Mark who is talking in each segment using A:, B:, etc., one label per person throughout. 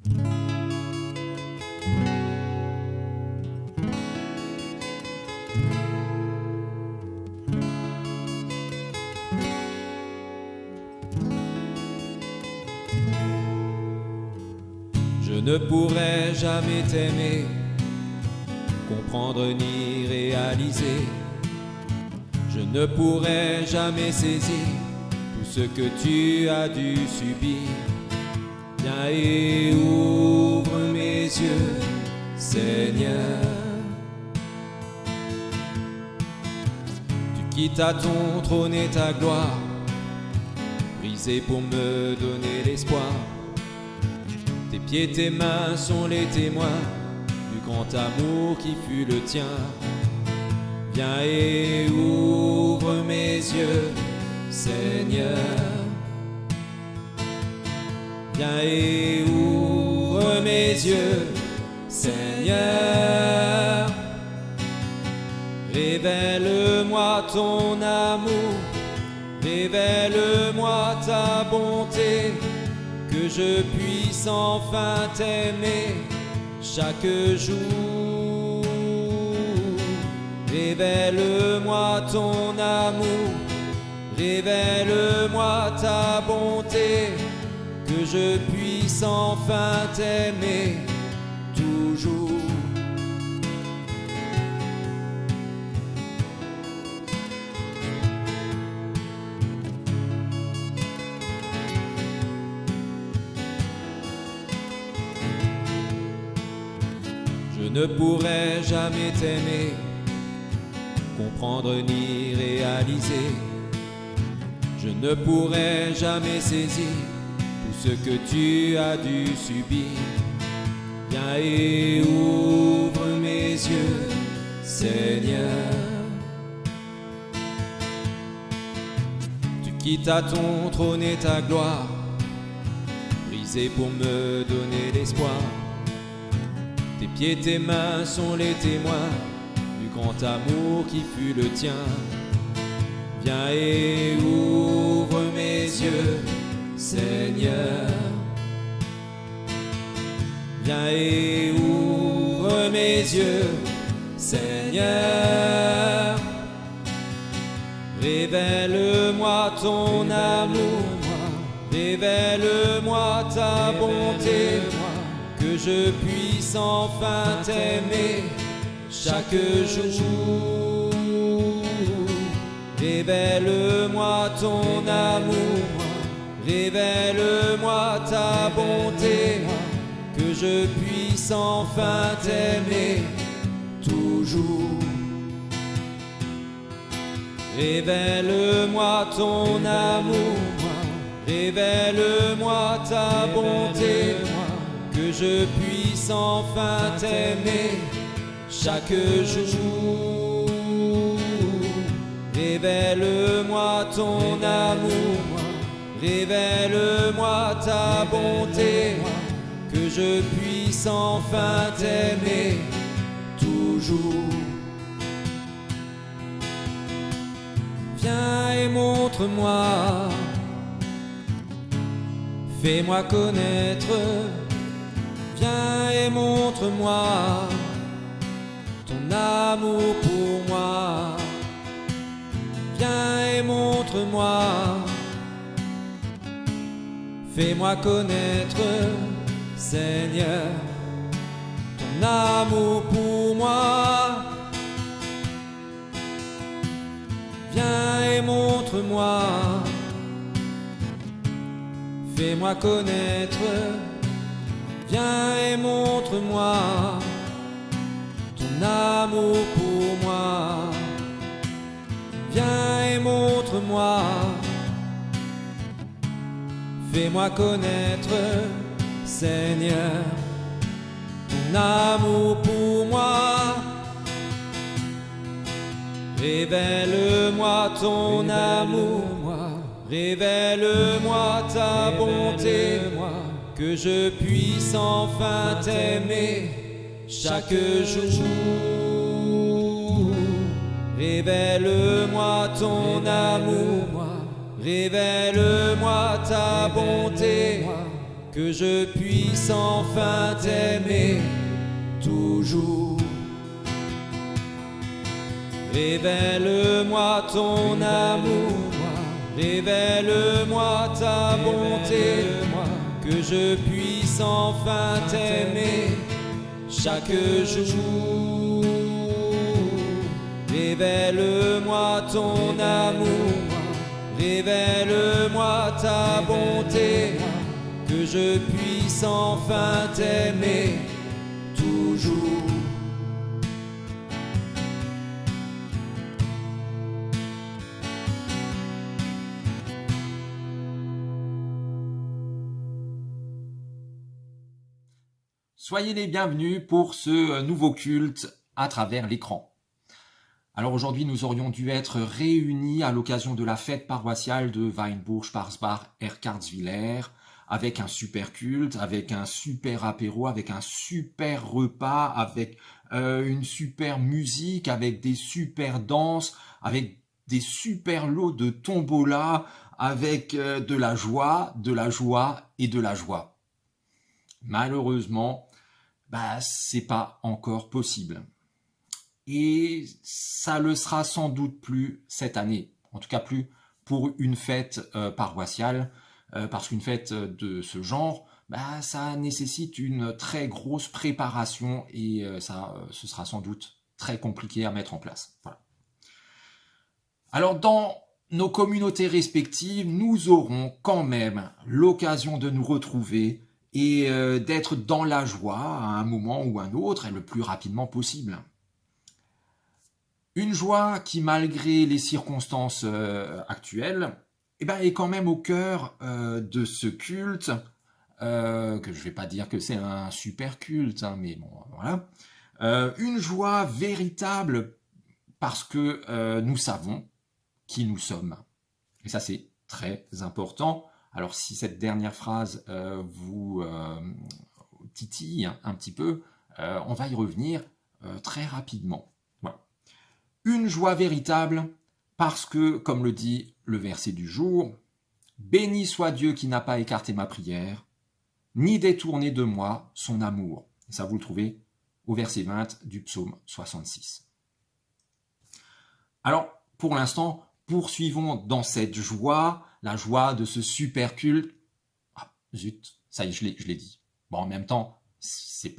A: Je ne pourrai jamais t'aimer, comprendre ni réaliser. Je ne pourrai jamais saisir tout ce que tu as dû subir. Viens et ouvre mes yeux, Seigneur. Tu quittes à ton trône et ta gloire, brisé pour me donner l'espoir. Tes pieds, tes mains sont les témoins du grand amour qui fut le tien. Viens et ouvre mes yeux, Seigneur. Viens et ouvre mes yeux, Seigneur. Révèle-moi ton amour, révèle-moi ta bonté, que je puisse enfin t'aimer chaque jour. Révèle-moi ton amour, révèle-moi ta bonté, que je puisse enfin t'aimer toujours. Je ne pourrai jamais t'aimer, comprendre ni réaliser. Je ne pourrai jamais saisir tout ce que tu as dû subir. Viens et ouvre mes yeux, Seigneur. Tu quittes à ton trône et ta gloire, brisé pour me donner l'espoir. Tes pieds, tes mains sont les témoins du grand amour qui fut le tien. Viens et ouvre mes yeux, Seigneur. Viens et ouvre mes yeux, Seigneur. Révèle-moi ton amour, révèle-moi ta bonté, que je puisse enfin t'aimer chaque jour. Révèle-moi ton amour, révèle-moi ta bonté, que je puisse enfin t'aimer toujours. Révèle-moi ton amour, révèle-moi ta bonté, que je puisse enfin t'aimer chaque jour. Révèle-moi ton amour, révèle-moi ta bonté, que je puisse enfin t'aimer toujours. Viens et montre-moi, fais-moi connaître. Viens et montre-moi ton amour pour moi. Viens et montre-moi, fais-moi connaître, Seigneur, ton amour pour moi. Viens et montre-moi, fais-moi connaître. Viens et montre-moi ton amour pour moi. Viens et montre-moi, fais-moi connaître, Seigneur, ton amour pour moi. Révèle-moi ton amour, révèle-moi ta bonté, que je puisse enfin t'aimer chaque jour. Révèle-moi ton amour, révèle-moi ta bonté, que je puisse enfin t'aimer toujours. Révèle-moi ton amour, révèle-moi ta bonté, que je puisse enfin t'aimer chaque jour. Révèle-moi ton amour, révèle-moi ta bonté, que je puisse enfin t'aimer toujours.
B: Soyez les bienvenus pour ce nouveau culte à travers l'écran. Alors aujourd'hui, nous aurions dû être réunis à l'occasion de la fête paroissiale de Weinburg-Sparsbach-Erkartswiller, avec un super culte, avec un super apéro, avec un super repas, avec une super musique, avec des super danses, avec des super lots de tombola, avec de la joie et de la joie. Malheureusement, c'est pas encore possible. Et ça le sera sans doute plus cette année. En tout cas, plus pour une fête paroissiale, parce qu'une fête de ce genre, ça nécessite une très grosse préparation et ce sera sans doute très compliqué à mettre en place. Voilà. Alors, dans nos communautés respectives, nous aurons quand même l'occasion de nous retrouver et d'être dans la joie à un moment ou un autre et le plus rapidement possible. Une joie qui, malgré les circonstances actuelles, est quand même au cœur de ce culte, que je ne vais pas dire que c'est un super culte, hein, mais bon, voilà. Une joie véritable parce que nous savons qui nous sommes. Et ça, c'est très important. Alors si cette dernière phrase vous titille un petit peu, on va y revenir très rapidement. Voilà. Une joie véritable parce que, comme le dit le verset du jour, « Béni soit Dieu qui n'a pas écarté ma prière, ni détourné de moi son amour. » Et ça, vous le trouvez au verset 20 du psaume 66. Alors, pour l'instant, poursuivons dans cette joie, la joie de ce super culte. Ah, zut, ça y est, je l'ai dit. Bon, en même temps, c'est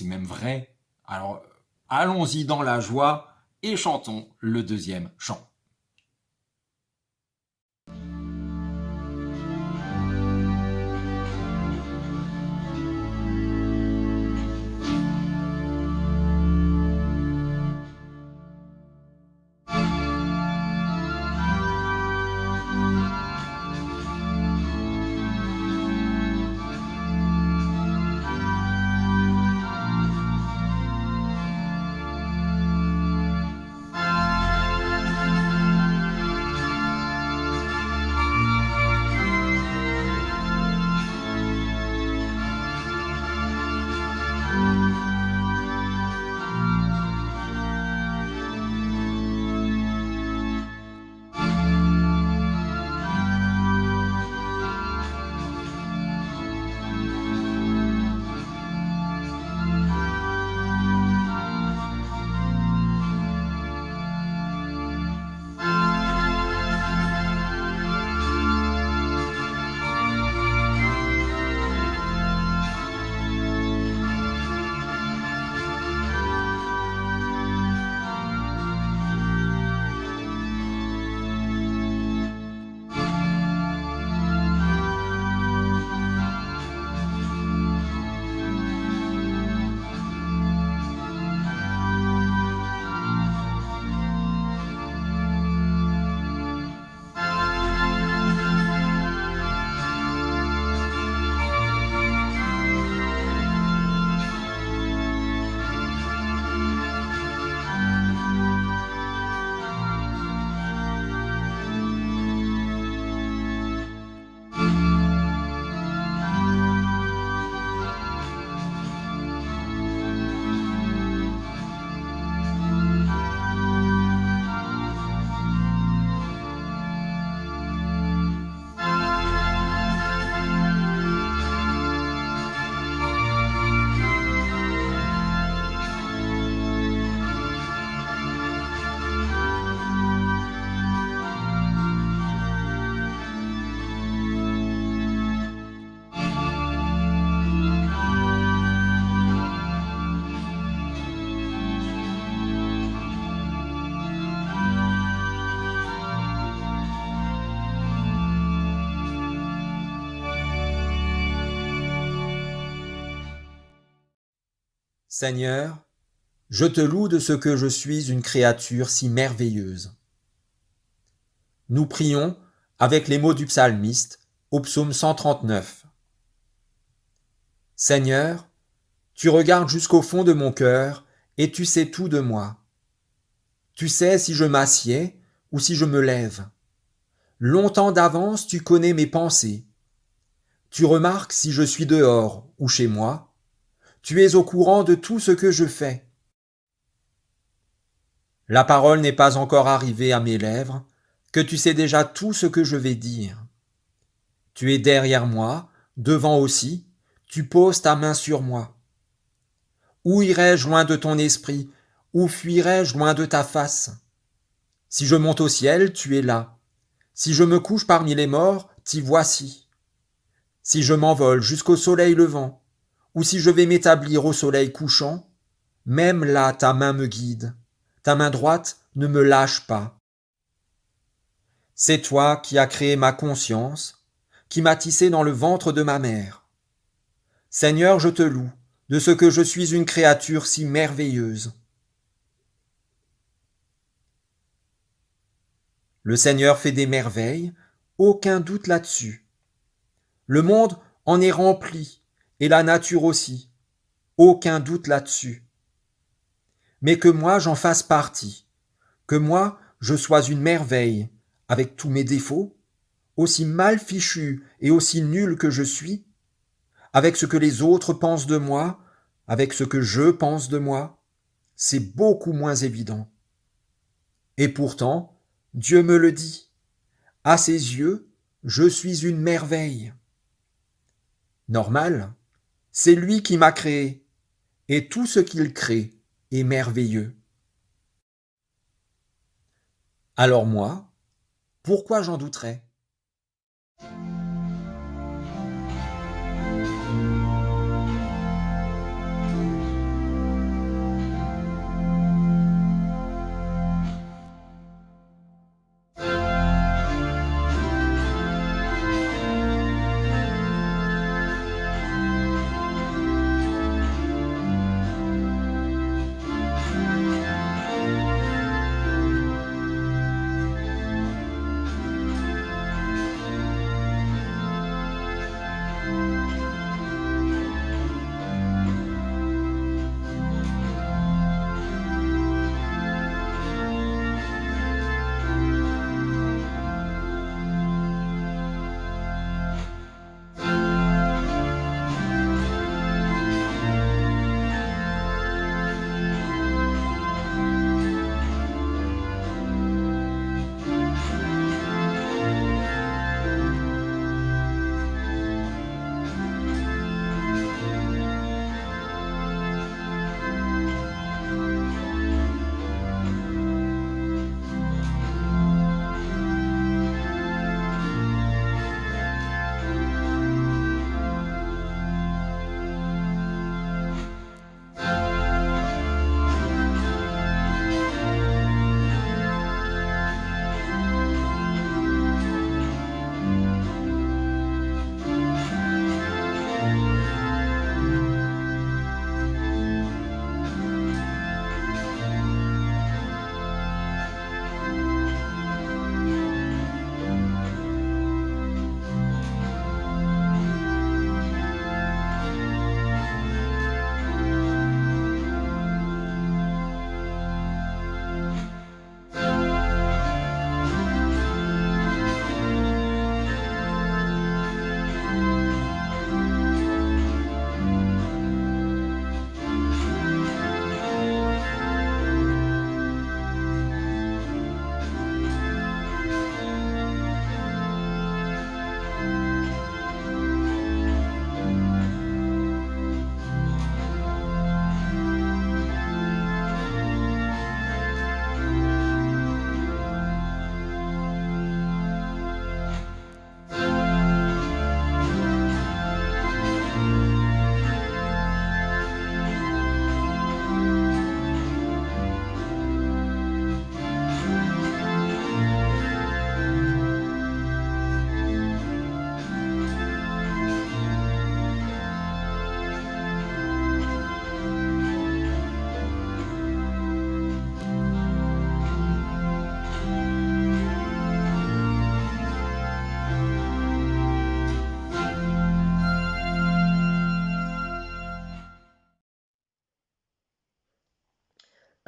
B: même vrai. Alors, allons-y dans la joie et chantons le deuxième chant.
C: Seigneur, je te loue de ce que je suis une créature si merveilleuse. Nous prions avec les mots du psalmiste au psaume 139. Seigneur, tu regardes jusqu'au fond de mon cœur et tu sais tout de moi. Tu sais si je m'assieds ou si je me lève. Longtemps d'avance, tu connais mes pensées. Tu remarques si je suis dehors ou chez moi. Tu es au courant de tout ce que je fais. La parole n'est pas encore arrivée à mes lèvres, que tu sais déjà tout ce que je vais dire. Tu es derrière moi, devant aussi, tu poses ta main sur moi. Où irai-je loin de ton esprit? Où fuirai-je loin de ta face? Si je monte au ciel, tu es là. Si je me couche parmi les morts, t'y voici. Si je m'envole jusqu'au soleil levant, ou si je vais m'établir au soleil couchant, même là ta main me guide, ta main droite ne me lâche pas. C'est toi qui as créé ma conscience, qui m'as tissé dans le ventre de ma mère. Seigneur, je te loue de ce que je suis une créature si merveilleuse. Le Seigneur fait des merveilles, aucun doute là-dessus. Le monde en est rempli, et la nature aussi, aucun doute là-dessus. Mais que moi j'en fasse partie, que moi je sois une merveille, avec tous mes défauts, aussi mal fichu et aussi nul que je suis, avec ce que les autres pensent de moi, avec ce que je pense de moi, c'est beaucoup moins évident. Et pourtant, Dieu me le dit. À ses yeux, je suis une merveille. Normal, c'est lui qui m'a créé, et tout ce qu'il crée est merveilleux. Alors moi, pourquoi j'en douterais ?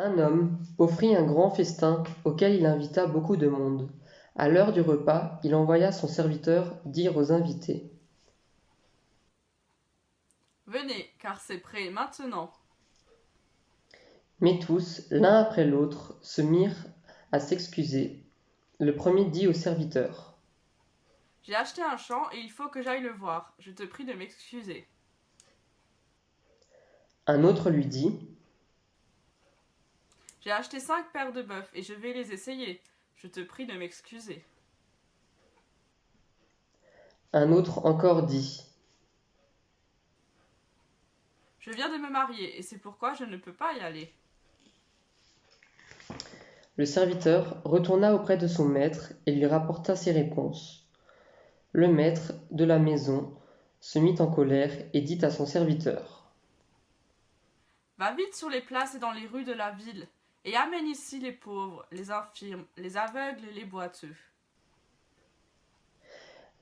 D: Un homme offrit un grand festin auquel il invita beaucoup de monde. À l'heure du repas, il envoya son serviteur dire aux invités.
E: Venez, car c'est prêt maintenant.
D: Mais tous, l'un après l'autre, se mirent à s'excuser. Le premier dit au serviteur.
E: J'ai acheté un champ et il faut que j'aille le voir. Je te prie de m'excuser.
D: Un autre lui dit.
E: J'ai acheté 5 paires de bœufs et je vais les essayer. Je te prie de m'excuser.
D: Un autre encore dit.
E: Je viens de me marier et c'est pourquoi je ne peux pas y aller.
D: Le serviteur retourna auprès de son maître et lui rapporta ses réponses. Le maître de la maison se mit en colère et dit à son serviteur.
E: Va vite sur les places et dans les rues de la ville et amène ici les pauvres, les infirmes, les aveugles et les boiteux.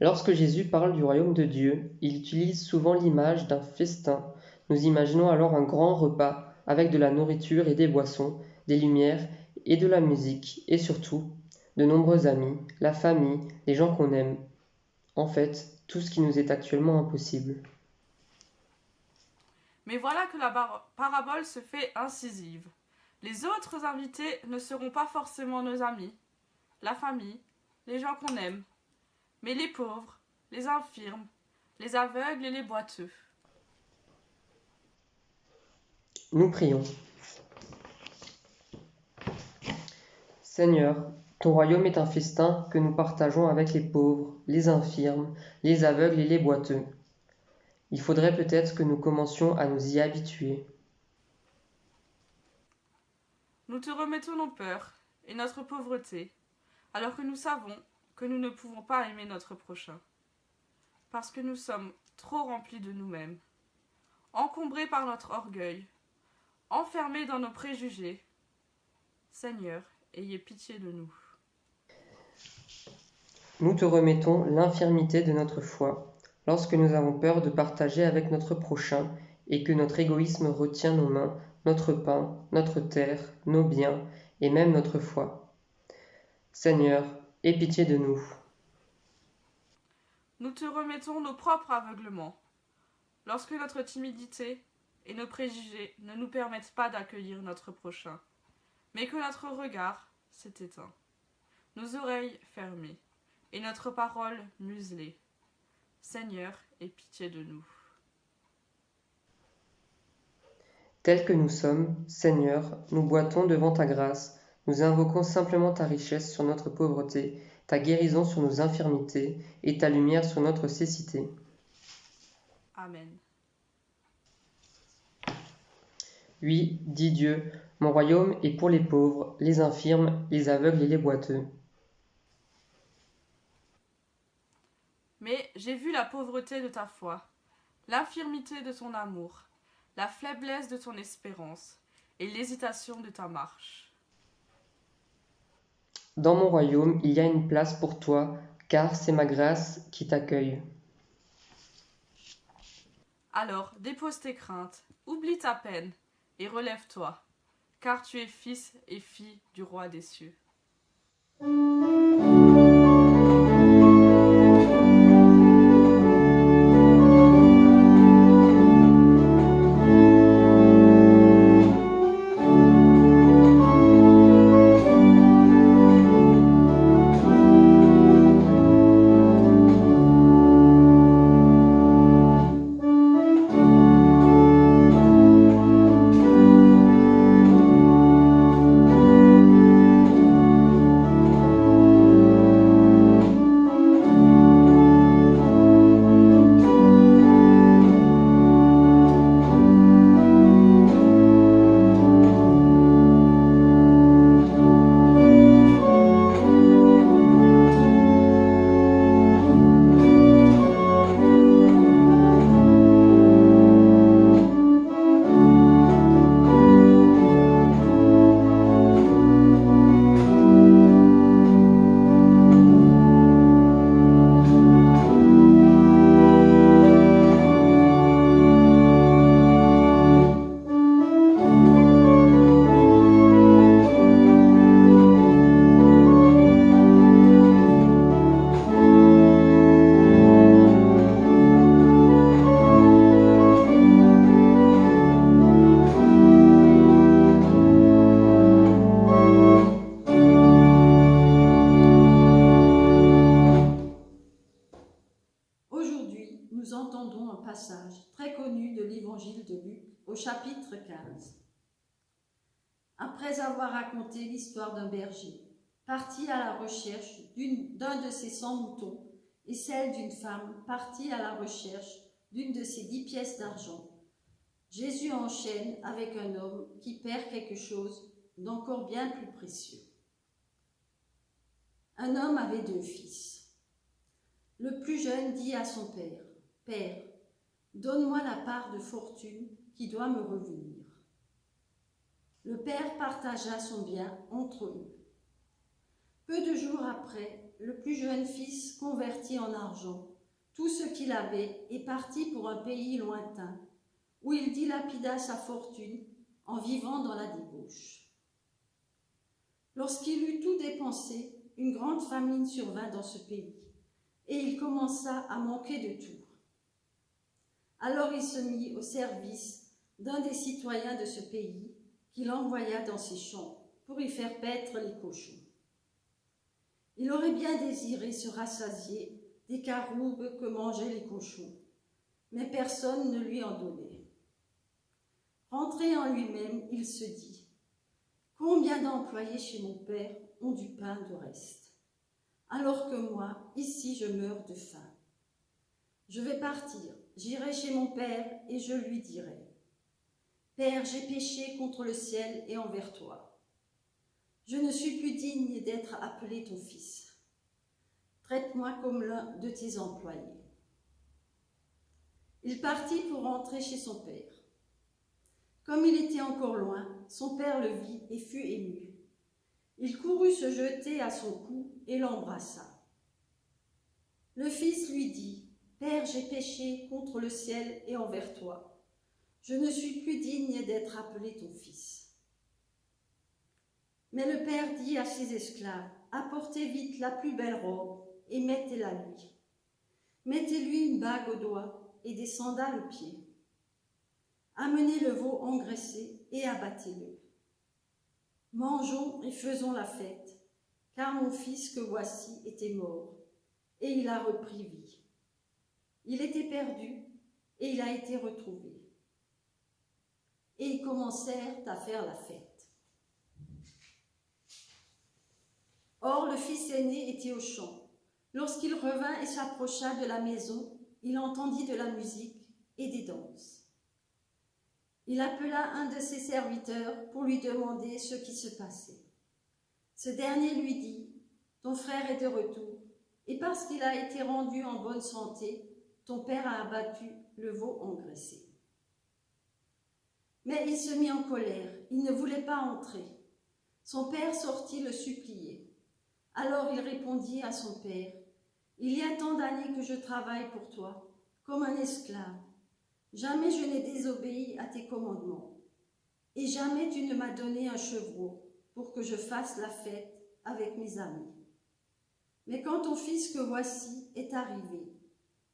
D: Lorsque Jésus parle du royaume de Dieu, il utilise souvent l'image d'un festin. Nous imaginons alors un grand repas avec de la nourriture et des boissons, des lumières et de la musique, et surtout de nombreux amis, la famille, les gens qu'on aime. En fait, tout ce qui nous est actuellement impossible.
E: Mais voilà que la parabole se fait incisive. Les autres invités ne seront pas forcément nos amis, la famille, les gens qu'on aime, mais les pauvres, les infirmes, les aveugles et les boiteux.
D: Nous prions. Seigneur, ton royaume est un festin que nous partageons avec les pauvres, les infirmes, les aveugles et les boiteux. Il faudrait peut-être que nous commencions à nous y habituer.
E: Nous te remettons nos peurs et notre pauvreté, alors que nous savons que nous ne pouvons pas aimer notre prochain, parce que nous sommes trop remplis de nous-mêmes, encombrés par notre orgueil, enfermés dans nos préjugés. Seigneur, ayez pitié de nous.
D: Nous te remettons l'infirmité de notre foi, lorsque nous avons peur de partager avec notre prochain et que notre égoïsme retient nos mains, notre pain, notre terre, nos biens et même notre foi. Seigneur, aie pitié de nous.
E: Nous te remettons nos propres aveuglements, lorsque notre timidité et nos préjugés ne nous permettent pas d'accueillir notre prochain, mais que notre regard s'est éteint, nos oreilles fermées et notre parole muselée. Seigneur, aie pitié de nous.
D: Tels que nous sommes, Seigneur, nous boitons devant ta grâce, nous invoquons simplement ta richesse sur notre pauvreté, ta guérison sur nos infirmités et ta lumière sur notre cécité.
E: Amen.
D: Oui, dit Dieu, mon royaume est pour les pauvres, les infirmes, les aveugles et les boiteux.
E: Mais j'ai vu la pauvreté de ta foi, l'infirmité de ton amour, la faiblesse de ton espérance et l'hésitation de ta marche.
D: Dans mon royaume, il y a une place pour toi, car c'est ma grâce qui t'accueille.
E: Alors dépose tes craintes, oublie ta peine et relève-toi, car tu es fils et fille du roi des cieux.
F: de Luc au chapitre 15. Après avoir raconté l'histoire d'un berger, parti à la recherche d'un de ses 100 moutons, et celle d'une femme partie à la recherche d'une de ses 10 pièces d'argent, Jésus enchaîne avec un homme qui perd quelque chose d'encore bien plus précieux. Un homme avait 2 fils. Le plus jeune dit à son père, « Père, donne-moi la part de fortune qui doit me revenir. » Le père partagea son bien entre eux. Peu de jours après, le plus jeune fils convertit en argent tout ce qu'il avait et partit pour un pays lointain, où il dilapida sa fortune en vivant dans la débauche. Lorsqu'il eut tout dépensé, une grande famine survint dans ce pays, et il commença à manquer de tout. Alors il se mit au service d'un des citoyens de ce pays, qu'il envoya dans ses champs pour y faire paître les cochons. Il aurait bien désiré se rassasier des caroubes que mangeaient les cochons, mais personne ne lui en donnait. Rentré en lui-même, il se dit, « Combien d'employés chez mon père ont du pain de reste, alors que moi, ici, je meurs de faim. Je vais partir, j'irai chez mon père et je lui dirai, « Père, j'ai péché contre le ciel et envers toi. Je ne suis plus digne d'être appelé ton fils. Traite-moi comme l'un de tes employés. » Il partit pour rentrer chez son père. Comme il était encore loin, son père le vit et fut ému. Il courut se jeter à son cou et l'embrassa. Le fils lui dit, « Père, j'ai péché contre le ciel et envers toi. Je ne suis plus digne d'être appelé ton fils. » Mais le père dit à ses esclaves, « Apportez vite la plus belle robe et mettez-la lui. Mettez-lui une bague au doigt et des sandales aux pieds. Amenez le veau engraissé et abattez-le. Mangeons et faisons la fête, car mon fils que voici était mort, et il a repris vie. Il était perdu, et il a été retrouvé. » Et ils commencèrent à faire la fête. Or, le fils aîné était au champ. Lorsqu'il revint et s'approcha de la maison, il entendit de la musique et des danses. Il appela un de ses serviteurs pour lui demander ce qui se passait. Ce dernier lui dit, « Ton frère est de retour, et parce qu'il a été rendu en bonne santé, ton père a abattu le veau engraissé. » Mais il se mit en colère, il ne voulait pas entrer. Son père sortit le supplier. Alors il répondit à son père, « Il y a tant d'années que je travaille pour toi, comme un esclave. Jamais je n'ai désobéi à tes commandements, et jamais tu ne m'as donné un chevreau pour que je fasse la fête avec mes amis. Mais quand ton fils que voici est arrivé,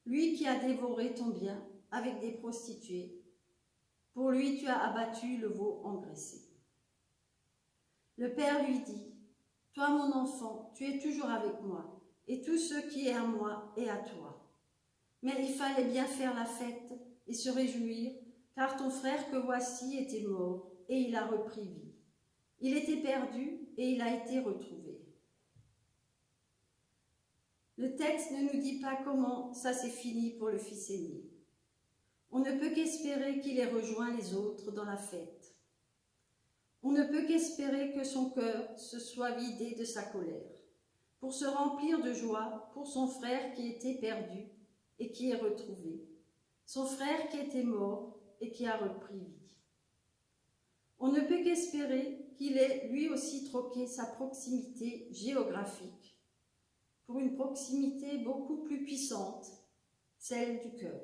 F: lui qui a dévoré ton bien avec des prostituées, pour lui tu as abattu le veau engraissé. » Le père lui dit, « Toi mon enfant, tu es toujours avec moi, et tout ce qui est à moi est à toi. Mais il fallait bien faire la fête et se réjouir, car ton frère que voici était mort, et il a repris vie. Il était perdu, et il a été retrouvé. » Le texte ne nous dit pas comment ça s'est fini pour le fils aîné. On ne peut qu'espérer qu'il ait rejoint les autres dans la fête. On ne peut qu'espérer que son cœur se soit vidé de sa colère, pour se remplir de joie pour son frère qui était perdu et qui est retrouvé, son frère qui était mort et qui a repris vie. On ne peut qu'espérer qu'il ait lui aussi troqué sa proximité géographique pour une proximité beaucoup plus puissante, celle du cœur.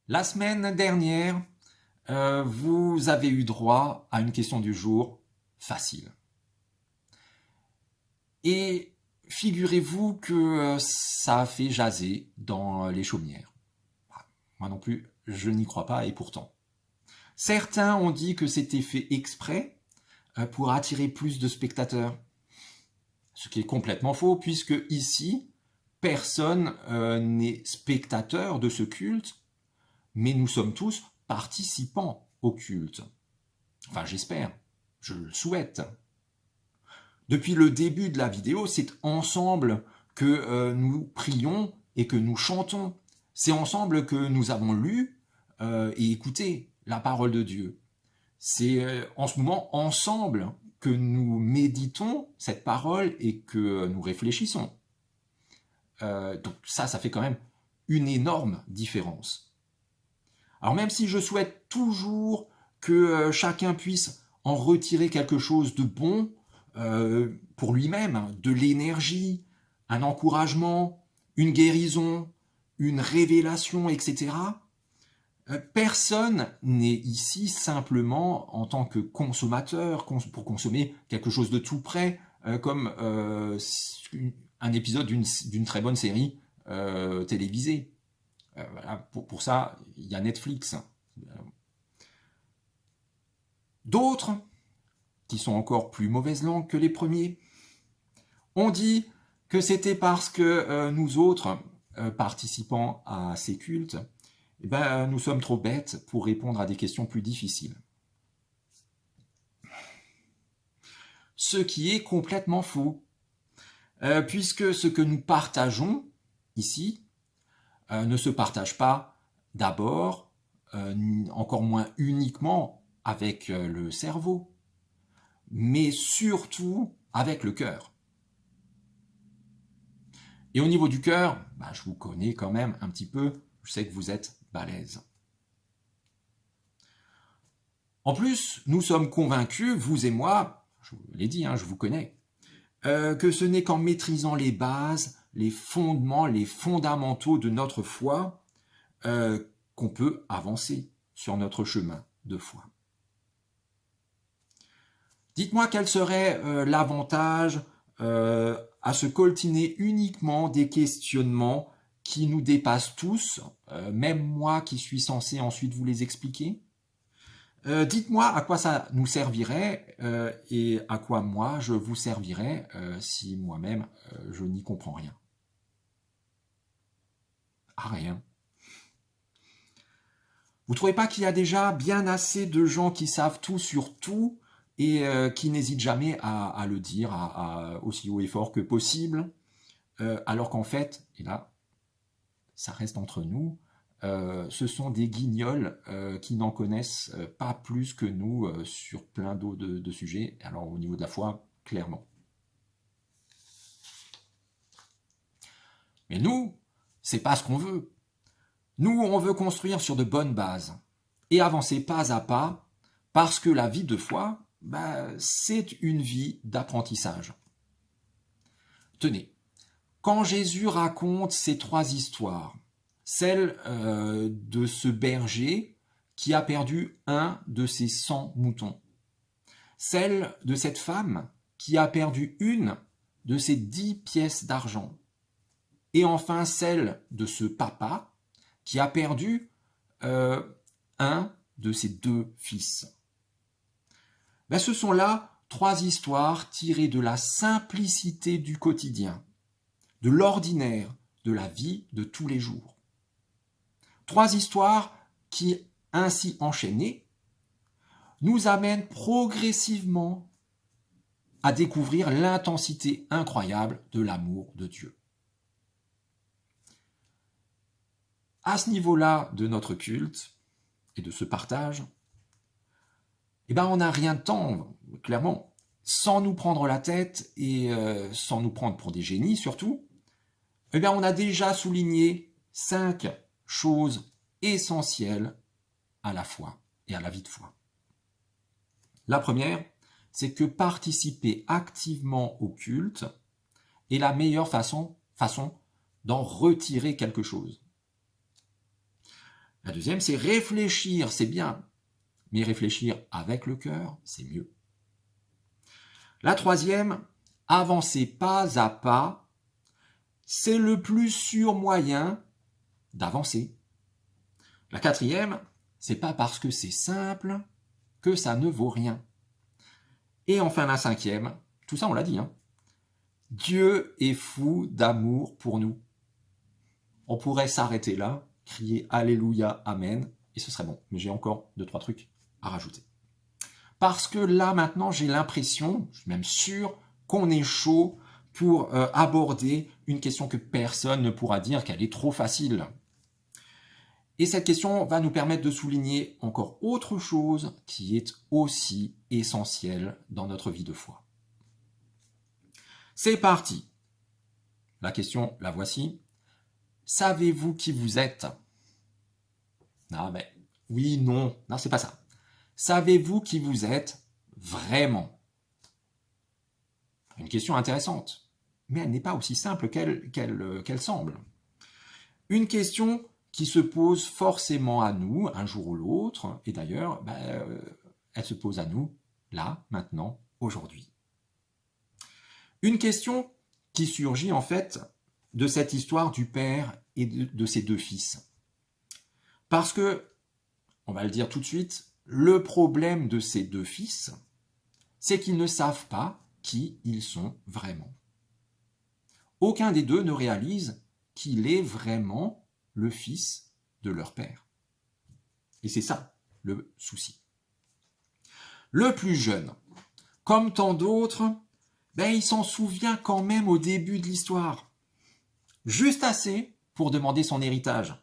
B: La semaine dernière, vous avez eu droit à une question du jour facile. Et figurez-vous que ça a fait jaser dans les chaumières. Moi non plus, je n'y crois pas et pourtant. Certains ont dit que c'était fait exprès pour attirer plus de spectateurs. Ce qui est complètement faux puisque ici, personne n'est spectateur de ce culte, mais nous sommes tous participants au culte. Enfin, j'espère, je le souhaite. Depuis le début de la vidéo, c'est ensemble que nous prions et que nous chantons. C'est ensemble que nous avons lu et écouté la parole de Dieu. C'est en ce moment ensemble que nous méditons cette parole et que nous réfléchissons. Donc ça fait quand même une énorme différence. Alors même si je souhaite toujours que chacun puisse en retirer quelque chose de bon pour lui-même, de l'énergie, un encouragement, une guérison, une révélation, etc. Personne n'est ici simplement en tant que consommateur pour consommer quelque chose de tout près, comme un épisode d'une très bonne série télévisée. Voilà, pour ça, il y a Netflix. D'autres, qui sont encore plus mauvaise langue que les premiers, ont dit que c'était parce que nous autres, participants à ces cultes, nous sommes trop bêtes pour répondre à des questions plus difficiles. Ce qui est complètement faux, puisque ce que nous partageons ici ne se partage pas d'abord, encore moins uniquement avec le cerveau, mais surtout avec le cœur. Et au niveau du cœur, je vous connais quand même un petit peu, je sais que vous êtes balèze. En plus, nous sommes convaincus, vous et moi, je vous l'ai dit, je vous connais, que ce n'est qu'en maîtrisant les bases, les fondements, les fondamentaux de notre foi qu'on peut avancer sur notre chemin de foi. Dites-moi quel serait l'avantage à se coltiner uniquement des questionnements qui nous dépassent tous, même moi qui suis censé ensuite vous les expliquer. Dites-moi à quoi ça nous servirait et à quoi moi je vous servirais si moi-même je n'y comprends rien. À rien. Vous trouvez pas qu'il y a déjà bien assez de gens qui savent tout sur tout et qui n'hésitent jamais à le dire aussi haut et fort que possible, alors qu'en fait, et là, ça reste entre nous, ce sont des guignols qui n'en connaissent pas plus que nous sur plein d'autres de sujets, alors au niveau de la foi, clairement. Mais nous, c'est pas ce qu'on veut. Nous, on veut construire sur de bonnes bases et avancer pas à pas, parce que la vie de foi, c'est une vie d'apprentissage. Tenez, quand Jésus raconte ces 3 histoires, celle de ce berger qui a perdu un de ses 100 moutons, celle de cette femme qui a perdu une de ses 10 pièces d'argent, et enfin celle de ce papa qui a perdu un de ses 2 fils. Ce sont là 3 histoires tirées de la simplicité du quotidien, de l'ordinaire, de la vie de tous les jours. 3 histoires qui, ainsi enchaînées, nous amènent progressivement à découvrir l'intensité incroyable de l'amour de Dieu. À ce niveau-là de notre culte et de ce partage, on n'a rien de temps, clairement, sans nous prendre la tête et sans nous prendre pour des génies surtout. On a déjà souligné 5 choses essentielles à la foi et à la vie de foi. La première, c'est que participer activement au culte est la meilleure façon d'en retirer quelque chose. La deuxième, c'est réfléchir, c'est bien. Mais réfléchir avec le cœur, c'est mieux. La troisième, avancer pas à pas, c'est le plus sûr moyen d'avancer. La quatrième, c'est pas parce que c'est simple que ça ne vaut rien. Et enfin la cinquième, tout ça on l'a dit, hein. Dieu est fou d'amour pour nous. On pourrait s'arrêter là, crier Alléluia, Amen, et ce serait bon. Mais j'ai encore 2-3 trucs à rajouter. Parce que là, maintenant, j'ai l'impression, je suis même sûr, qu'on est chaud pour aborder une question que personne ne pourra dire qu'elle est trop facile. Et cette question va nous permettre de souligner encore autre chose qui est aussi essentielle dans notre vie de foi. C'est parti. La question, la voici. Savez-vous qui vous êtes? Ah ben, oui, non, c'est pas ça. Savez-vous qui vous êtes vraiment? Une question intéressante, mais elle n'est pas aussi simple qu'elle semble. Une question qui se pose forcément à nous, un jour ou l'autre, et d'ailleurs, elle se pose à nous, là, maintenant, aujourd'hui. Une question qui surgit en fait de cette histoire du père et de ses 2 fils. Parce que, on va le dire tout de suite, le problème de ces 2 fils, c'est qu'ils ne savent pas qui ils sont vraiment. Aucun des 2 ne réalise qu'il est vraiment le fils de leur père. Et c'est ça le souci. Le plus jeune, comme tant d'autres, il s'en souvient quand même au début de l'histoire. Juste assez pour demander son héritage.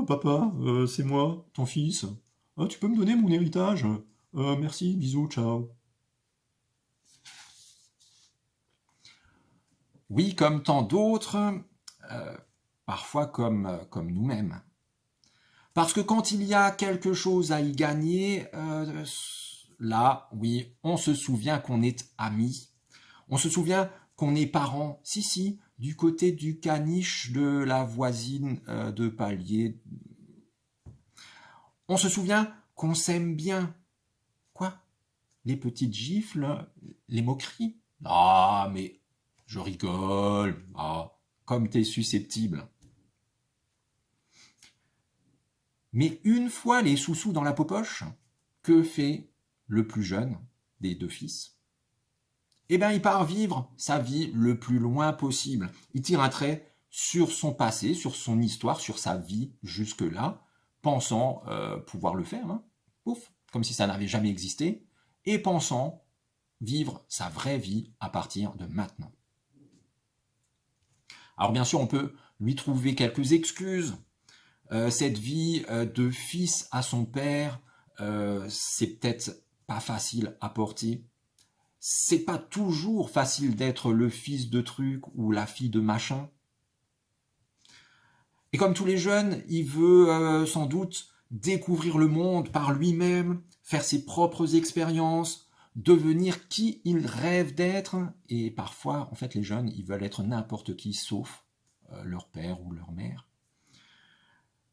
B: Papa, c'est moi, ton fils. Tu peux me donner mon héritage? Merci, bisous, ciao. Oui, comme tant d'autres, parfois comme nous-mêmes. Parce que quand il y a quelque chose à y gagner, là, oui, on se souvient qu'on est amis. On se souvient qu'on est parents. Si, du côté du caniche de la voisine de palier. On se souvient qu'on s'aime bien. Quoi? Les petites gifles, les moqueries? Ah, mais je rigole. Ah, comme t'es susceptible. Mais une fois les sous-sous dans la popoche, que fait le plus jeune des 2 fils? Il part vivre sa vie le plus loin possible. Il tire un trait sur son passé, sur son histoire, sur sa vie jusque-là, pensant pouvoir le faire, hein, pouf, comme si ça n'avait jamais existé, et pensant vivre sa vraie vie à partir de maintenant. Alors bien sûr, on peut lui trouver quelques excuses. Cette vie de fils à son père, c'est peut-être pas facile à porter. C'est pas toujours facile d'être le fils de truc ou la fille de machin. Et comme tous les jeunes, il veut sans doute découvrir le monde par lui-même, faire ses propres expériences, devenir qui il rêve d'être. Et parfois, en fait, les jeunes, ils veulent être n'importe qui sauf leur père ou leur mère.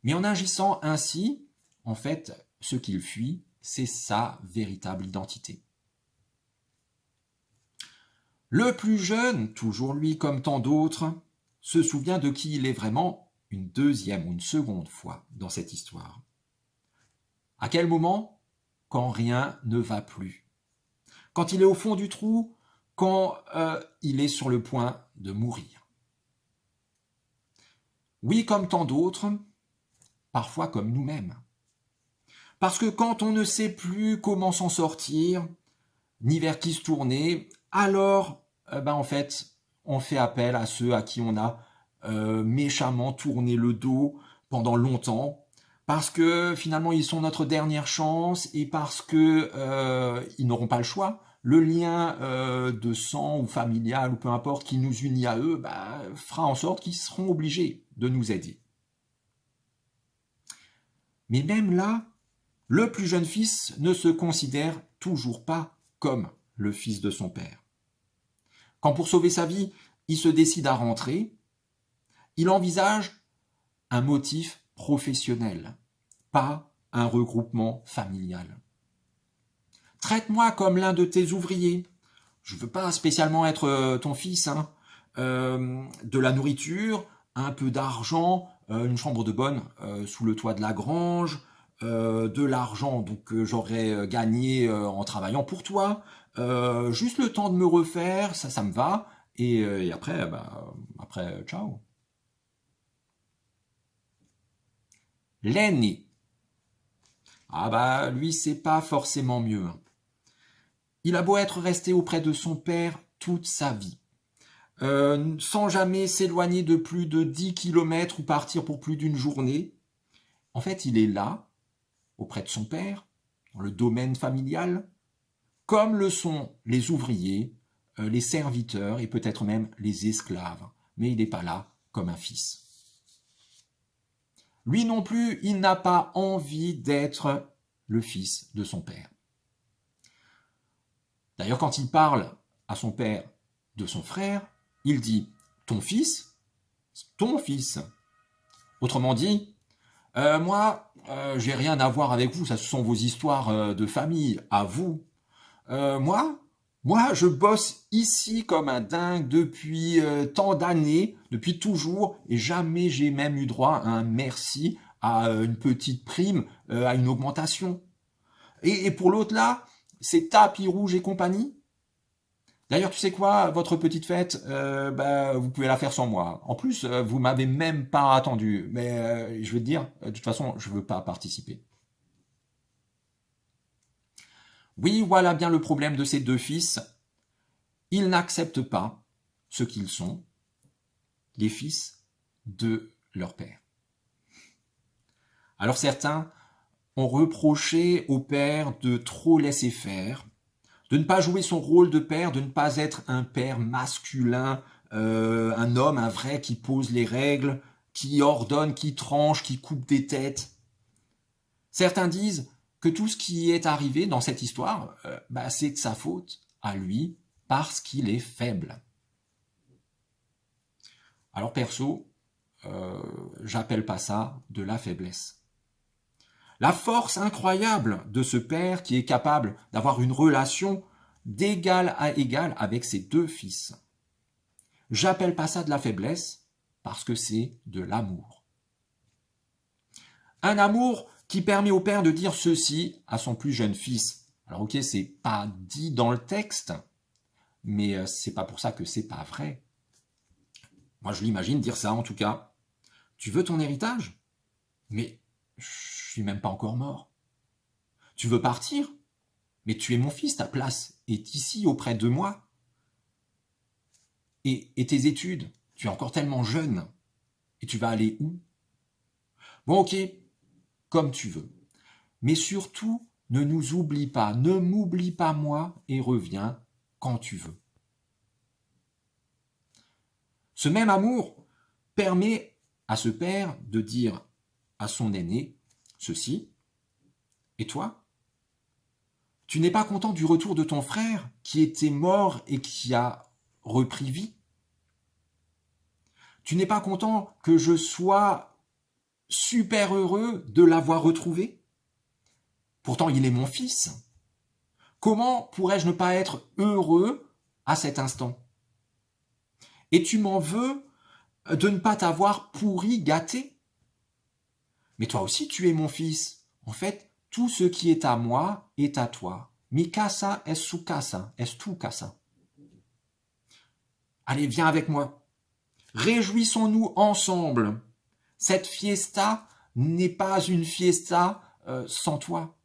B: Mais en agissant ainsi, en fait, ce qu'il fuit, c'est sa véritable identité. Le plus jeune, toujours lui comme tant d'autres, se souvient de qui il est vraiment une deuxième ou une seconde fois dans cette histoire. À quel moment? Quand rien ne va plus. Quand il est au fond du trou, quand il est sur le point de mourir. Oui, comme tant d'autres, parfois comme nous-mêmes. Parce que quand on ne sait plus comment s'en sortir, ni vers qui se tourner, alors, en fait, on fait appel à ceux à qui on a méchamment tourné le dos pendant longtemps, parce que finalement ils sont notre dernière chance et parce que ils n'auront pas le choix. Le lien de sang ou familial ou peu importe qui nous unit à eux fera en sorte qu'ils seront obligés de nous aider. Mais même là, le plus jeune fils ne se considère toujours pas comme le fils de son père. Quand pour sauver sa vie, il se décide à rentrer, il envisage un motif professionnel. pas un regroupement familial. Traite-moi comme l'un de tes ouvriers. Je veux pas spécialement être ton fils, hein. De la nourriture, un peu d'argent, une chambre de bonne sous le toit de la grange, de l'argent donc que j'aurais gagné en travaillant pour toi, juste le temps de me refaire, ça me va, et après, après, ciao. L'aîné. Ah bah, lui, c'est pas forcément mieux, hein. Il a beau être resté auprès de son père toute sa vie, sans jamais s'éloigner de plus de 10 kilomètres ou partir pour plus d'une journée. En fait, il est là, auprès de son père, dans le domaine familial, comme le sont les ouvriers, les serviteurs et peut-être même les esclaves. Mais il n'est pas là comme un fils. Lui non plus, il n'a pas envie d'être le fils de son père. D'ailleurs, quand il parle à son père de son frère, il dit « ton fils ». Autrement dit, moi, j'ai rien à voir avec vous, ça ce sont vos histoires de famille, à vous. Moi, je bosse ici comme un dingue depuis tant d'années, depuis toujours, et jamais j'ai même eu droit à un merci, à une petite prime, à une augmentation. Et pour l'autre là, c'est tapis rouge et compagnie. D'ailleurs, tu sais quoi, votre petite fête, vous pouvez la faire sans moi. En plus, vous m'avez même pas attendu. Mais je vais te dire, de toute façon, je veux pas participer. Oui, voilà bien le problème de ces deux fils. Ils n'acceptent pas ce qu'ils sont, les fils de leur père. Alors certains ont reproché au père de trop laisser faire, de ne pas jouer son rôle de père, de ne pas être un père masculin, un homme, un vrai qui pose les règles, qui ordonne, qui tranche, qui coupe des têtes. Certains disent que tout ce qui est arrivé dans cette histoire, c'est de sa faute à lui, parce qu'il est faible. Alors perso, j'appelle pas ça de la faiblesse. La force incroyable de ce père qui est capable d'avoir une relation d'égal à égal avec ses deux fils. J'appelle pas ça de la faiblesse parce que c'est de l'amour. Un amour qui permet au père de dire ceci à son plus jeune fils. Alors ok, c'est pas dit dans le texte, mais c'est pas pour ça que c'est pas vrai. Moi je l'imagine dire ça en tout cas. Tu veux ton héritage? Mais je suis même pas encore mort. Tu veux partir? Mais tu es mon fils, ta place est ici auprès de moi. Et tes études, tu es encore tellement jeune. Et tu vas aller où? Bon ok, comme tu veux. Mais surtout, ne nous oublie pas, ne m'oublie pas moi et reviens quand tu veux. Ce même amour permet à ce père de dire à son aîné ceci. Et toi? Tu n'es pas content du retour de ton frère qui était mort et qui a repris vie? Tu n'es pas content que je sois super heureux de l'avoir retrouvé? Pourtant, il est mon fils. Comment pourrais-je ne pas être heureux à cet instant? Et tu m'en veux de ne pas t'avoir pourri, gâté? Mais toi aussi, tu es mon fils. En fait, tout ce qui est à moi est à toi. Mi casa es su casa, es tu casa. Allez, viens avec moi. Réjouissons-nous ensemble. Cette fiesta n'est pas une fiesta sans toi.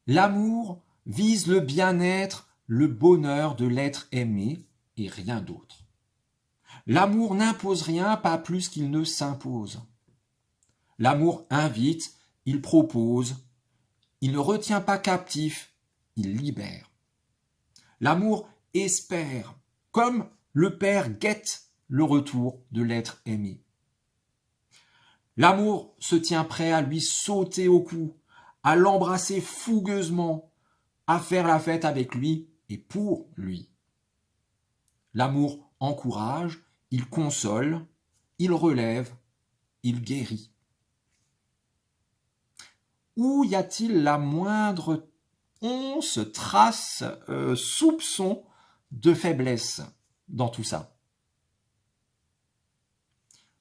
B: L'amour vise le bien-être, le bonheur de l'être aimé et rien d'autre. L'amour n'impose rien, pas plus qu'il ne s'impose. L'amour invite, il propose, il ne retient pas captif, il libère. L'amour espère, comme le Père guette le retour de l'être aimé. L'amour se tient prêt à lui sauter au cou, à l'embrasser fougueusement, à faire la fête avec lui et pour lui. L'amour encourage, il console, il relève, il guérit. Où y a-t-il la moindre once, trace, soupçon de faiblesse dans tout ça?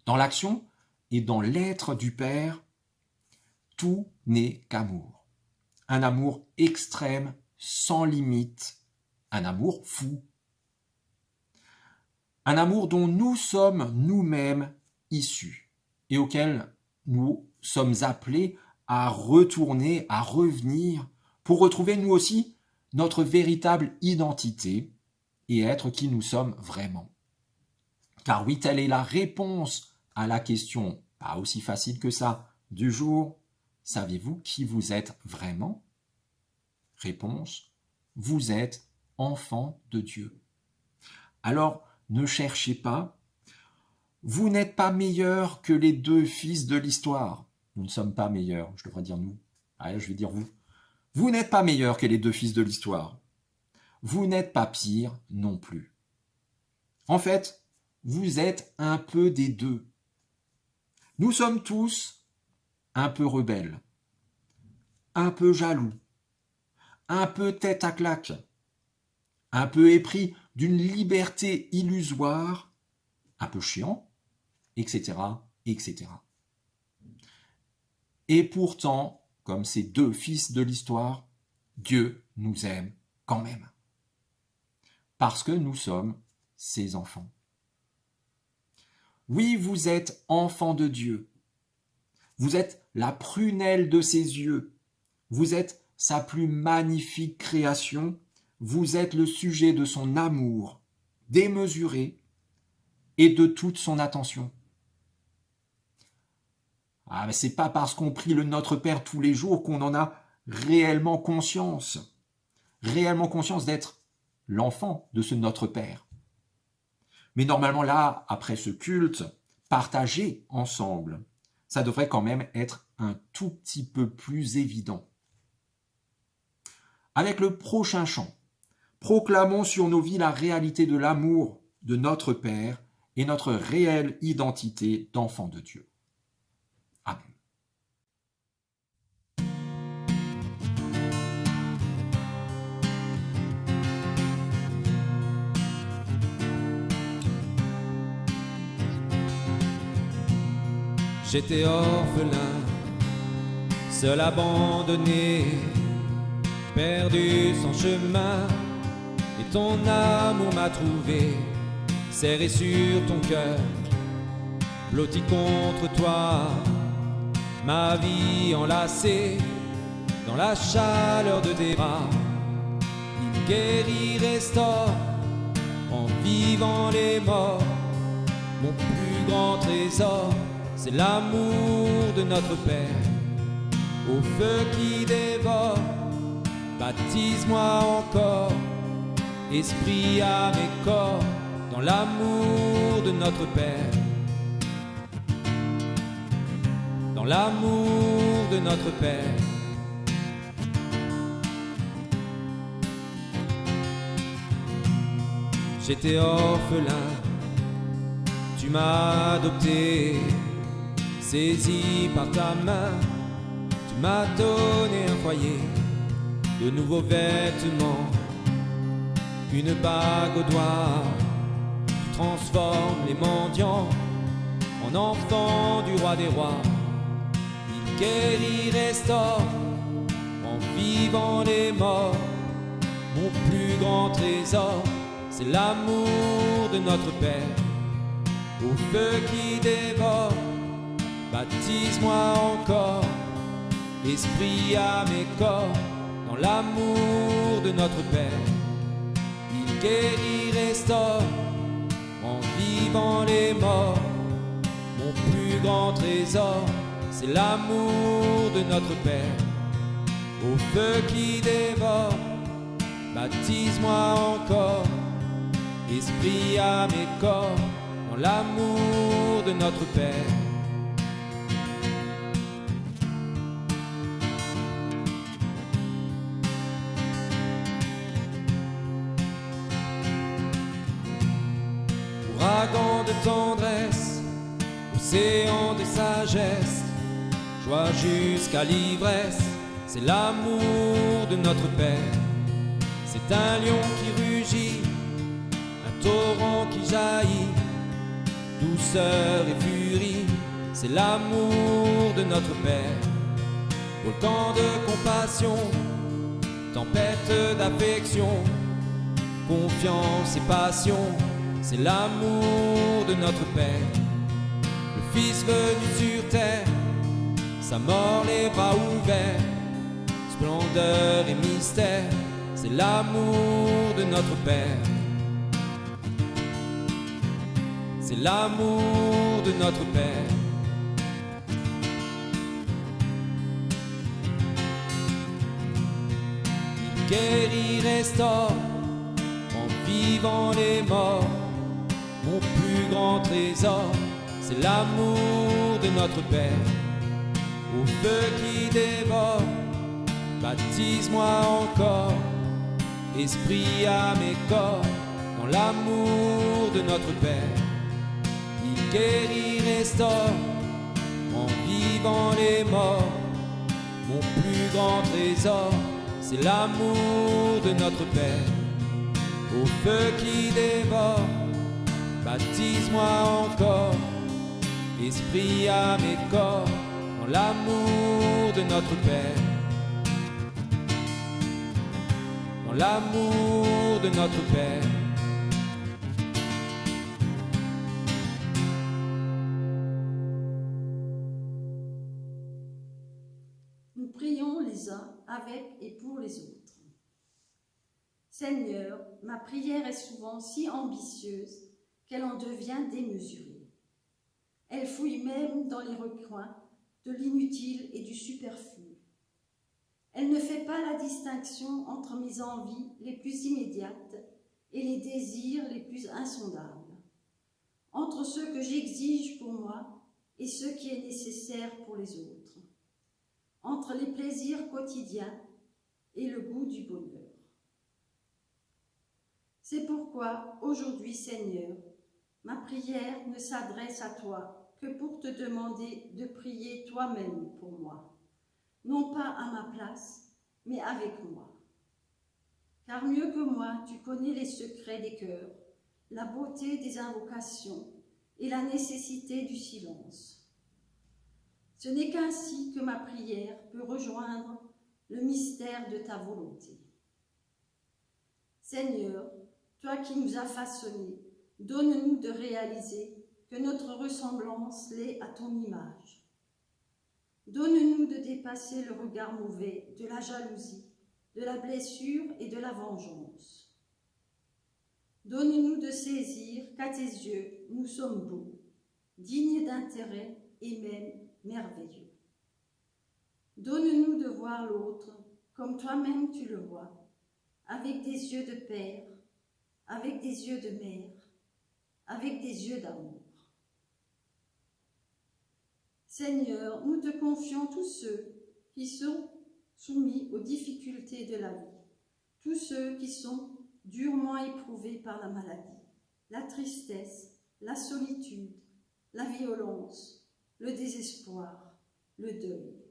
B: Dans l'action et dans l'être du Père, tout n'est qu'amour. Un amour extrême, sans limite, un amour fou. Un amour dont nous sommes nous-mêmes issus et auquel nous sommes appelés à retourner, à revenir, pour retrouver nous aussi notre véritable identité et être qui nous sommes vraiment. Car oui, telle est la réponse à la question, pas aussi facile que ça, du jour. Savez-vous qui vous êtes vraiment? Réponse, vous êtes enfant de Dieu. Alors, ne cherchez pas. Vous n'êtes pas meilleur que les deux fils de l'histoire. Nous ne sommes pas meilleurs, je devrais dire nous. Allez, je vais dire vous. Vous n'êtes pas meilleur que les deux fils de l'histoire. Vous n'êtes pas pire non plus. En fait, vous êtes un peu des deux. Nous sommes tous un peu rebelles, un peu jaloux, un peu tête à claque, un peu épris d'une liberté illusoire, un peu chiant, etc., etc. Et pourtant, comme ces deux fils de l'histoire, Dieu nous aime quand même. Parce que nous sommes ses enfants. Oui, vous êtes enfants de Dieu. Vous êtes la prunelle de ses yeux. Vous êtes sa plus magnifique création. Vous êtes le sujet de son amour démesuré et de toute son attention. Ah, mais c'est pas parce qu'on prie le Notre Père tous les jours qu'on en a réellement conscience d'être l'enfant de ce Notre Père. Mais normalement là, après ce culte, partagé ensemble, ça devrait quand même être un tout petit peu plus évident. Avec le prochain chant, proclamons sur nos vies la réalité de l'amour de notre Père et notre réelle identité d'enfant de Dieu. Amen.
A: J'étais orphelin, seul abandonné, perdu sans chemin, et ton amour m'a trouvé, serré sur ton cœur, blotti contre toi, ma vie enlacée dans la chaleur de tes bras. Il guérit, restaure, en vivant les morts, mon plus grand trésor. C'est l'amour de notre Père, au feu qui dévore. Baptise-moi encore, esprit à mes corps, dans l'amour de notre Père. Dans l'amour de notre Père. J'étais orphelin, tu m'as adopté. Saisi par ta main, tu m'as donné un foyer, de nouveaux vêtements, une bague au doigt. Tu transformes les mendiants en enfants du roi des rois. Il guérit, restaure, en vivant les morts. Mon plus grand trésor, c'est l'amour de notre Père, au feu qui dévore. Baptise-moi encore, esprit à mes corps, dans l'amour de notre Père. Il guérit, restaure, en vivant les morts. Mon plus grand trésor, c'est l'amour de notre Père, au feu qui dévore. Baptise-moi encore, esprit à mes corps, dans l'amour de notre Père. Ouragan de tendresse, océan de sagesse, joie jusqu'à l'ivresse, c'est l'amour de notre Père. C'est un lion qui rugit, un torrent qui jaillit, douceur et furie, c'est l'amour de notre Père. Volcan de compassion, tempête d'affection, confiance et passion, c'est l'amour de notre Père. Le Fils venu sur terre, sa mort les bras ouverts, splendeur et mystère, c'est l'amour de notre Père. C'est l'amour de notre Père. Il guérit, restaure, en vivant les morts. Mon plus grand trésor, c'est l'amour de notre Père. Au feu qui dévore, baptise-moi encore, esprit à mes corps, dans l'amour de notre Père. Il guérit, restaure, en vivant les morts. Mon plus grand trésor, c'est l'amour de notre Père. Au feu qui dévore, baptise-moi encore, esprit à mes corps, dans l'amour de notre Père. Dans l'amour de notre Père.
F: Nous prions les uns avec et pour les autres. Seigneur, ma prière est souvent si ambitieuse qu'elle en devient démesurée. Elle fouille même dans les recoins de l'inutile et du superflu. Elle ne fait pas la distinction entre mes envies les plus immédiates et les désirs les plus insondables, entre ce que j'exige pour moi et ce qui est nécessaire pour les autres, entre les plaisirs quotidiens et le goût du bonheur. C'est pourquoi, aujourd'hui, Seigneur, ma prière ne s'adresse à toi que pour te demander de prier toi-même pour moi, non pas à ma place, mais avec moi. Car mieux que moi, tu connais les secrets des cœurs, la beauté des invocations et la nécessité du silence. Ce n'est qu'ainsi que ma prière peut rejoindre le mystère de ta volonté. Seigneur, toi qui nous as façonnés, donne-nous de réaliser que notre ressemblance l'est à ton image. Donne-nous de dépasser le regard mauvais de la jalousie, de la blessure et de la vengeance. Donne-nous de saisir qu'à tes yeux, nous sommes beaux, dignes d'intérêt et même merveilleux. Donne-nous de voir l'autre comme toi-même tu le vois, avec des yeux de père, avec des yeux de mère, avec des yeux d'amour. Seigneur, nous te confions tous ceux qui sont soumis aux difficultés de la vie, tous ceux qui sont durement éprouvés par la maladie, la tristesse, la solitude, la violence, le désespoir, le deuil.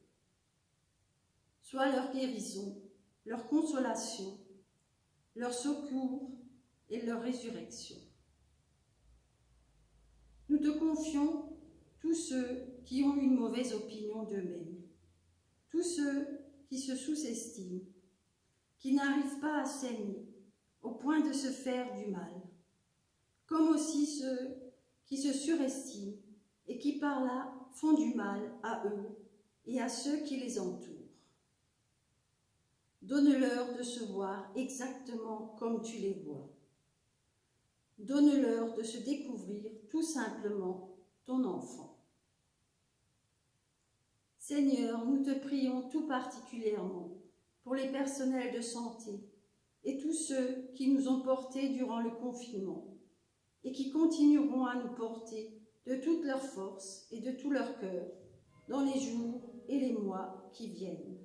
F: Sois leur guérison, leur consolation, leur secours et leur résurrection. Nous te confions tous ceux qui ont une mauvaise opinion d'eux-mêmes, tous ceux qui se sous-estiment, qui n'arrivent pas à s'aimer au point de se faire du mal, comme aussi ceux qui se surestiment et qui par là font du mal à eux et à ceux qui les entourent. Donne-leur de se voir exactement comme tu les vois. Donne-leur de se découvrir tout simplement ton enfant. Seigneur, nous te prions tout particulièrement pour les personnels de santé et tous ceux qui nous ont portés durant le confinement et qui continueront à nous porter de toute leur force et de tout leur cœur dans les jours et les mois qui viennent.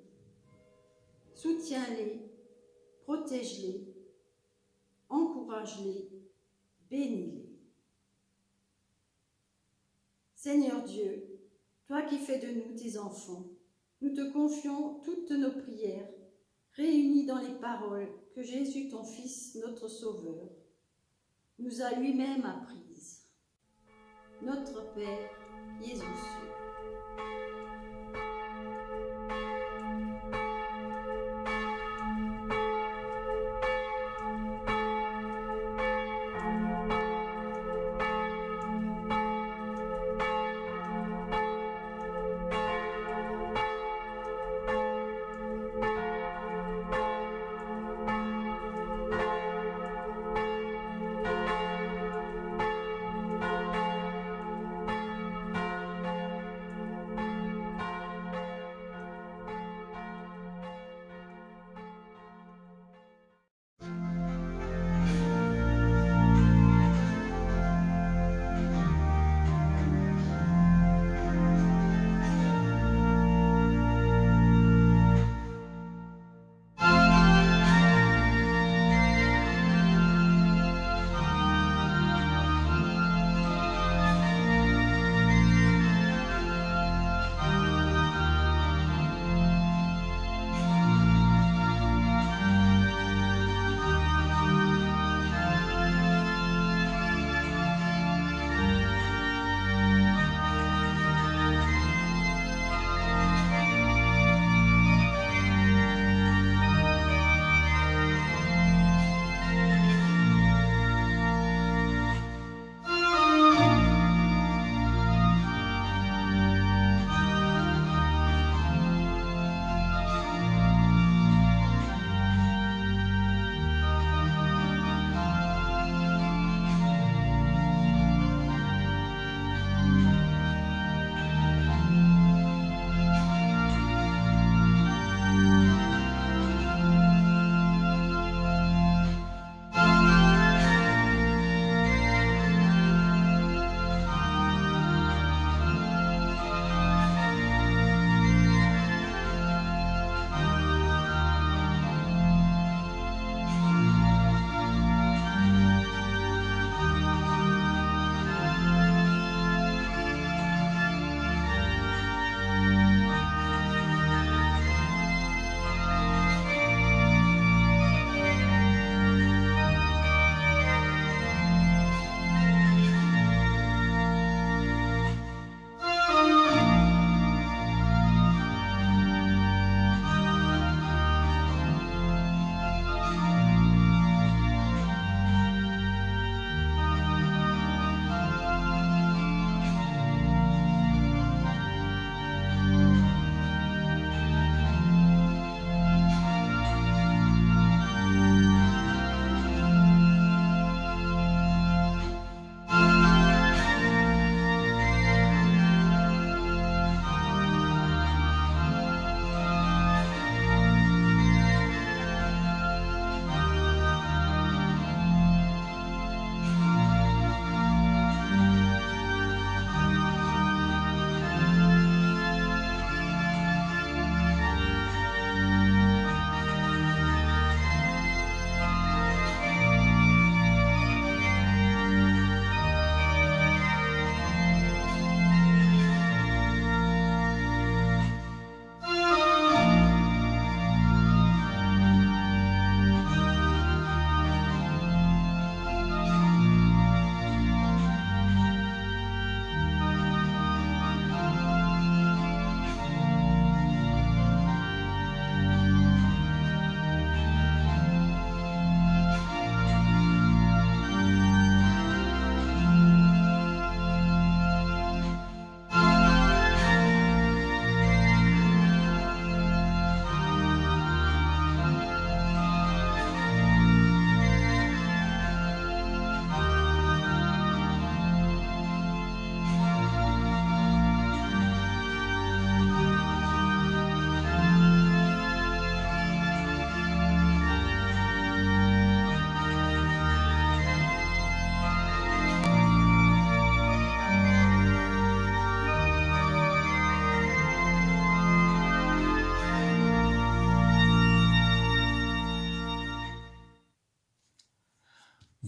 F: Soutiens-les, protège-les, encourage-les, bénis-les. Seigneur Dieu, toi qui fais de nous tes enfants, nous te confions toutes nos prières, réunies dans les paroles que Jésus, ton Fils, notre Sauveur, nous a lui-même apprises. Notre Père, qui es aux cieux.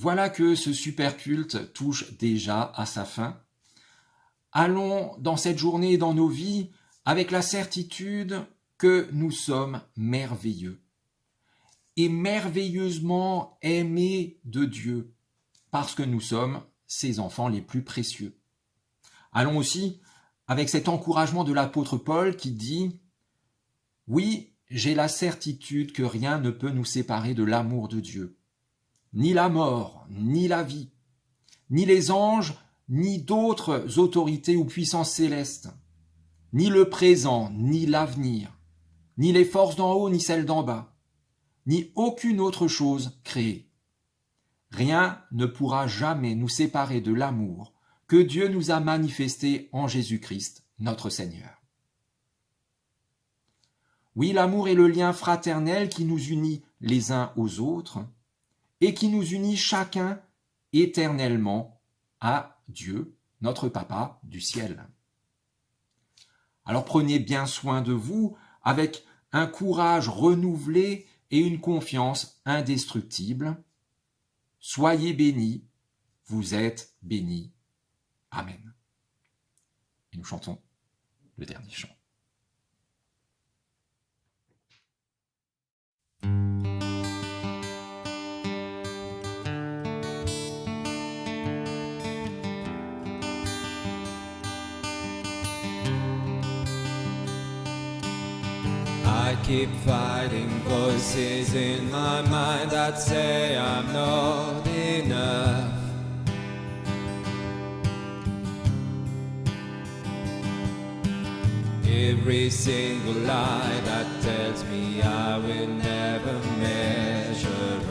B: Voilà que ce super culte touche déjà à sa fin. allons dans cette journée, dans nos vies, avec la certitude que nous sommes merveilleux et merveilleusement aimés de Dieu, parce que nous sommes ses enfants les plus précieux. Allons aussi avec cet encouragement de l'apôtre Paul qui dit « Oui, j'ai la certitude que rien ne peut nous séparer de l'amour de Dieu, ni la mort, ni la vie, ni les anges, ni d'autres autorités ou puissances célestes, ni le présent, ni l'avenir, ni les forces d'en haut, ni celles d'en bas, ni aucune autre chose créée. Rien ne pourra jamais nous séparer de l'amour que Dieu nous a manifesté en Jésus-Christ, notre Seigneur. » Oui, l'amour est le lien fraternel qui nous unit les uns aux autres et qui nous unit chacun éternellement à Dieu, notre Papa du ciel. Alors prenez bien soin de vous avec un courage renouvelé et une confiance indestructible. Soyez bénis, vous êtes bénis. Amen. Et nous chantons le dernier chant.
A: I keep fighting voices in my mind that say I'm not enough. Every single lie that tells me I will never measure up.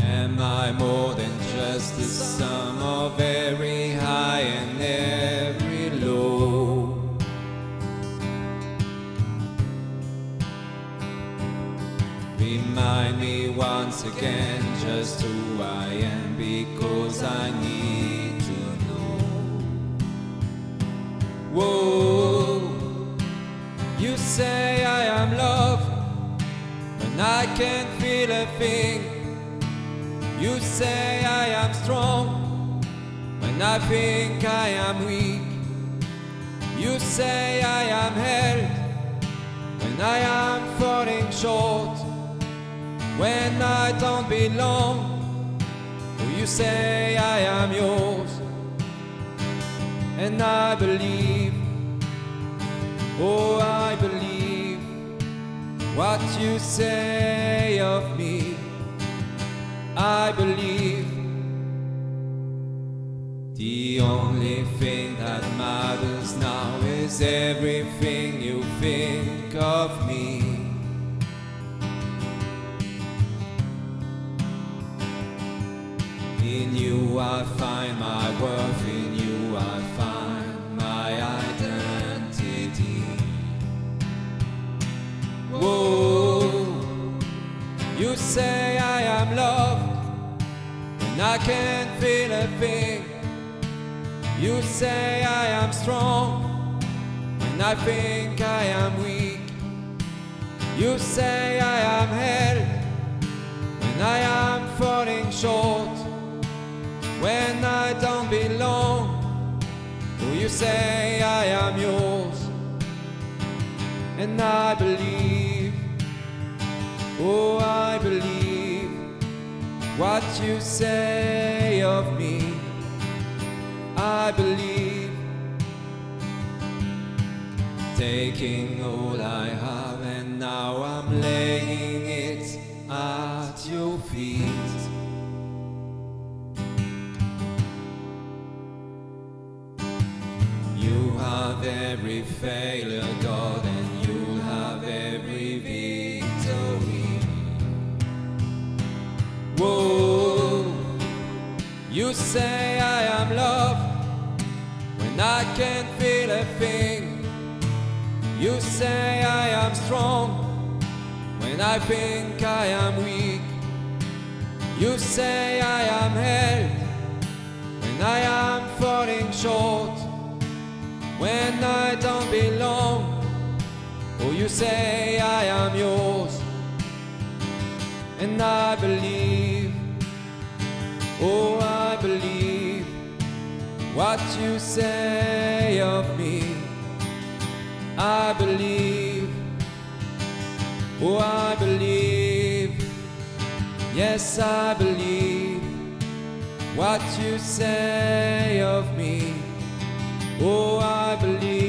A: Am I more than just the sum of every high and every low? Remind me once again just who I am, because I need to know. Whoa, you say I am loved when I can't feel a thing. You say I am strong when I think I am weak. You say I am held when I am falling short, when I don't belong. Oh, you say I am yours, and I believe, oh, I believe what you say of me. I believe the only thing that matters now is everything you think of me. In you I find my worth, in you I find my identity. Whoa, you say I am loved when I can't feel a thing. You say I am strong when I think I am weak. You say I am held when I am falling short, when I don't belong. Oh, you say I am yours, and I believe, oh, I believe what you say of me. I believe, taking all I have and now I'm laying it at your feet. You have every failure, God, and you'll have every victory. Whoa, you say I am loved when I can't feel a thing. You say I am strong when I think I am weak. You say I am held when I am falling short, when I don't belong. Oh, you say I am yours, and I believe, Oh, I believe what you say of me. I believe, oh, I believe, yes, I believe what you say of me. Oh, I believe.